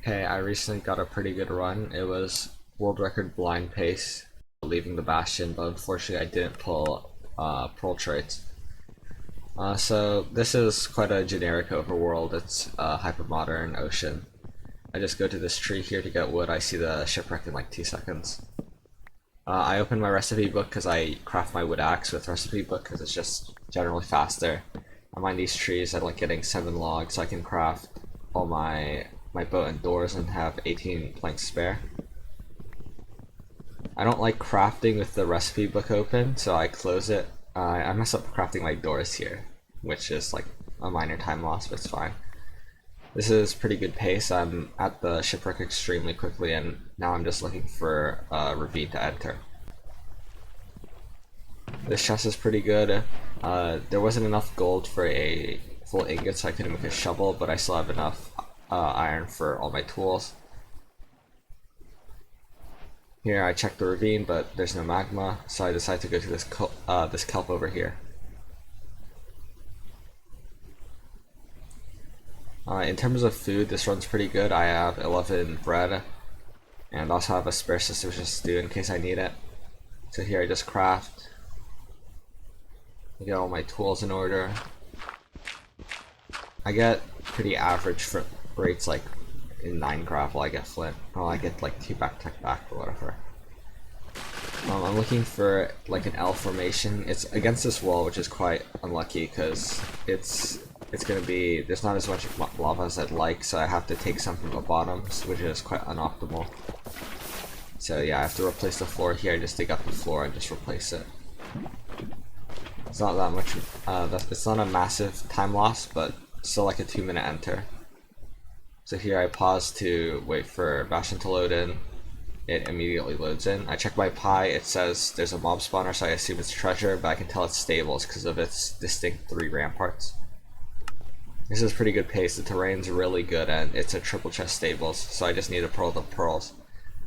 Hey, I recently got a pretty good run. It was world record blind pace, leaving the Bastion, but unfortunately I didn't pull pearl traits. So this is quite a generic overworld. It's a hypermodern ocean. I just go to this tree here to get wood. I see the shipwreck in like 2 seconds. I open my recipe book because I craft my wood axe with recipe book because it's just generally faster. I mine these trees. I like getting 7 logs so I can craft all my boat and doors and have 18 planks spare. I don't like crafting with the recipe book open, so I close it. I mess up crafting my doors here, which is like a minor time loss, but it's fine. This is pretty good pace. I'm at the shipwreck extremely quickly, and now I'm just looking for a ravine to enter. This chest is pretty good. There wasn't enough gold for a full ingot, so I couldn't make a shovel, but I still have enough iron for all my tools. Here I check the ravine, but there's no magma, so I decide to go to this kelp over here. In terms of food, this run's pretty good. I have 11 bread, and also have a spare suspicious stew in case I need it. So here I just craft. I get all my tools in order. I get pretty average for rates, like in 9 gravel I get flint. Oh, I get like 2 backpack back or whatever. I'm looking for like an L formation. It's against this wall, which is quite unlucky because it's gonna be, there's not as much lava as I'd like, so I have to take some from the bottoms, which is quite unoptimal. So yeah, I have to replace the floor here. I just dig up the floor and just replace it. It's not that much, it's not a massive time loss, but still like a 2-minute enter. So here I pause to wait for Bastion to load in. It immediately loads in. I check my pie, it says there's a mob spawner, so I assume it's treasure, but I can tell it's stables because of its distinct 3 ramparts. This is pretty good pace. The terrain's really good, and it's a triple chest stables, so I just need to pull the pearls.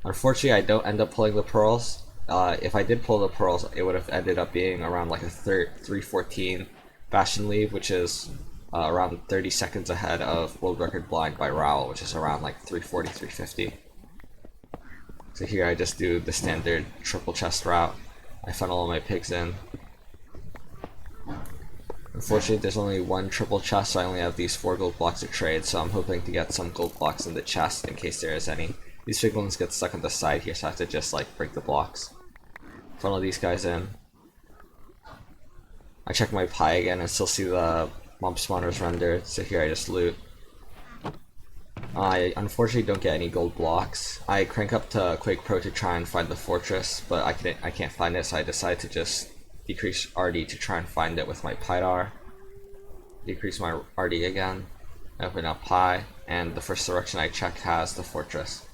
Unfortunately, I don't end up pulling the pearls. If I did pull the pearls, it would have ended up being around like a 314 Bastion leave, which is around 30 seconds ahead of world record blind by Raoul, which is around like 340, 350. So here I just do the standard triple chest route. I funnel all my pigs in. Unfortunately, there's only 1 triple chest, so I only have these 4 gold blocks to trade, so I'm hoping to get some gold blocks in the chest in case there is any. These piglins get stuck on the side here, so I have to just like break the blocks. Funnel these guys in. I check my pie again and still see the mob spawners rendered, so here I just loot. I unfortunately don't get any gold blocks. I crank up to Quake Pro to try and find the fortress, but I can't find it, so I decide to just decrease RD to try and find it with my PyDAR. Decrease my RD again. Open up Pi, and the first direction I check has the fortress.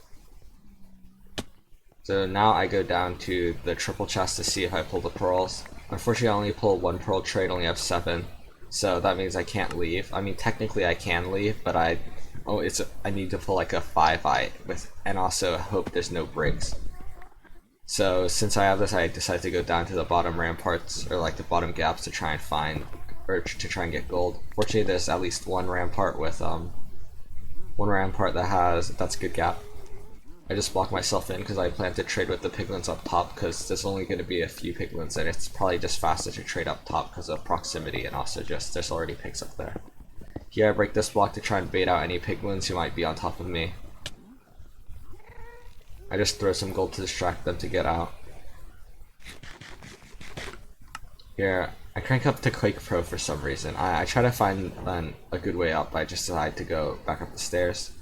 So now I go down to the triple chest to see if I pull the pearls. Unfortunately, I only pull 1 pearl trade, only have 7. So that means I can't leave. I mean, technically I can leave, but I need to pull like a 5i and also hope there's no breaks. So since I have this, I decided to go down to the bottom ramparts, or like the bottom gaps, to try and find, or to try and get gold. Fortunately, there's at least one rampart that's a good gap. I just block myself in because I plan to trade with the piglins up top, because there's only going to be a few piglins, and it's probably just faster to trade up top because of proximity, and also just there's already pigs up there. Here I break this block to try and bait out any piglins who might be on top of me. I just throw some gold to distract them to get out. Here, I crank up to Quake Pro for some reason. I try to find a good way up, but I just decide to go back up the stairs.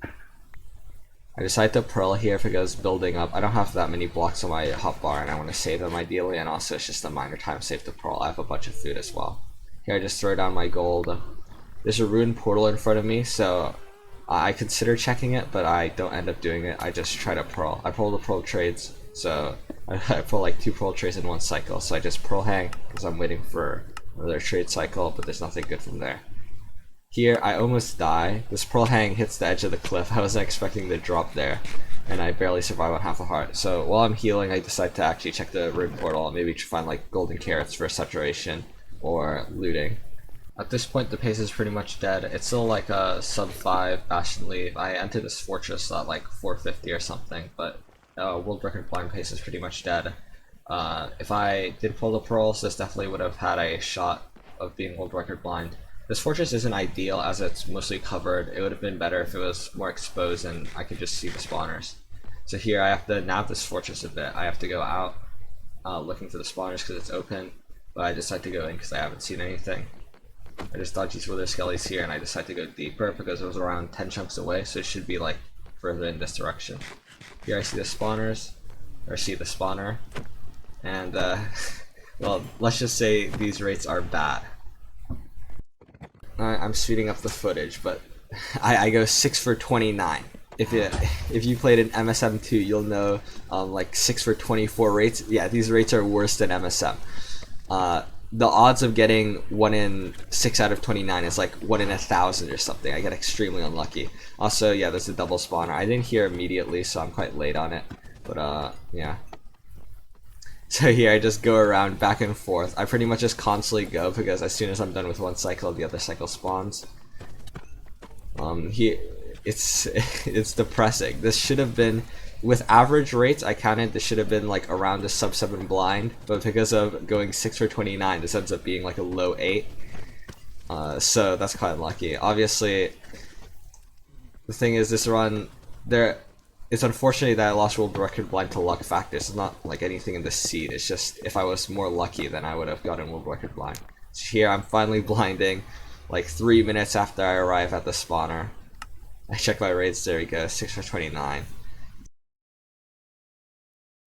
I decide to pearl here because building up, I don't have that many blocks on my hotbar, and I want to save them ideally, and also it's just a minor time save to pearl. I have a bunch of food as well. Here I just throw down my gold. There's a ruined portal in front of me, so I consider checking it, but I don't end up doing it. I just try to pearl. I pull the pearl trades, so I pull like 2 pearl trades in 1 cycle, so I just pearl hang because I'm waiting for another trade cycle, but there's nothing good from there. Here I almost die. This pearl hang hits the edge of the cliff. I wasn't expecting to drop there, and I barely survive on half a heart. So while I'm healing, I decide to actually check the ruined portal and maybe find like golden carrots for saturation or looting. At this point, the pace is pretty much dead. It's still like a sub 5 Bastion lead. I entered this fortress at like 450 or something, but world record blind pace is pretty much dead. If I did pull the pearls, this definitely would have had a shot of being world record blind. This fortress isn't ideal as it's mostly covered. It would have been better if it was more exposed and I could just see the spawners. So here I have to nav this fortress a bit. I have to go out looking for the spawners because it's open, but I decide to go in because I haven't seen anything. I just dodged these wither skellies here and I decided to go deeper because it was around 10 chunks away, so it should be like further in this direction. Here I see the spawners, or see the spawner, and well, let's just say these rates are bad. I'm speeding up the footage, but I go 6 for 29. If you played in MSM2, you'll know like 6 for 24 rates. Yeah, these rates are worse than MSM. The odds of getting 1 in 6 out of 29 is like 1 in 1,000 or something. I get extremely unlucky. Also, yeah, there's a double spawner. I didn't hear immediately, so I'm quite late on it. But yeah. So here I just go around back and forth. I pretty much just constantly go because as soon as I'm done with one cycle, the other cycle spawns. Here, it's depressing. This should have been, with average rates, I counted this should have been like around a sub 7 blind, but because of going 6 for 29, this ends up being like a low 8. So that's quite unlucky. Obviously, the thing is, this run, it's unfortunate that I lost world record blind to luck factors. It's not like anything in the seed. It's just if I was more lucky, then I would have gotten world record blind. So here I'm finally blinding, like 3 minutes after I arrive at the spawner. I check my rates. There we go, 6 for 29.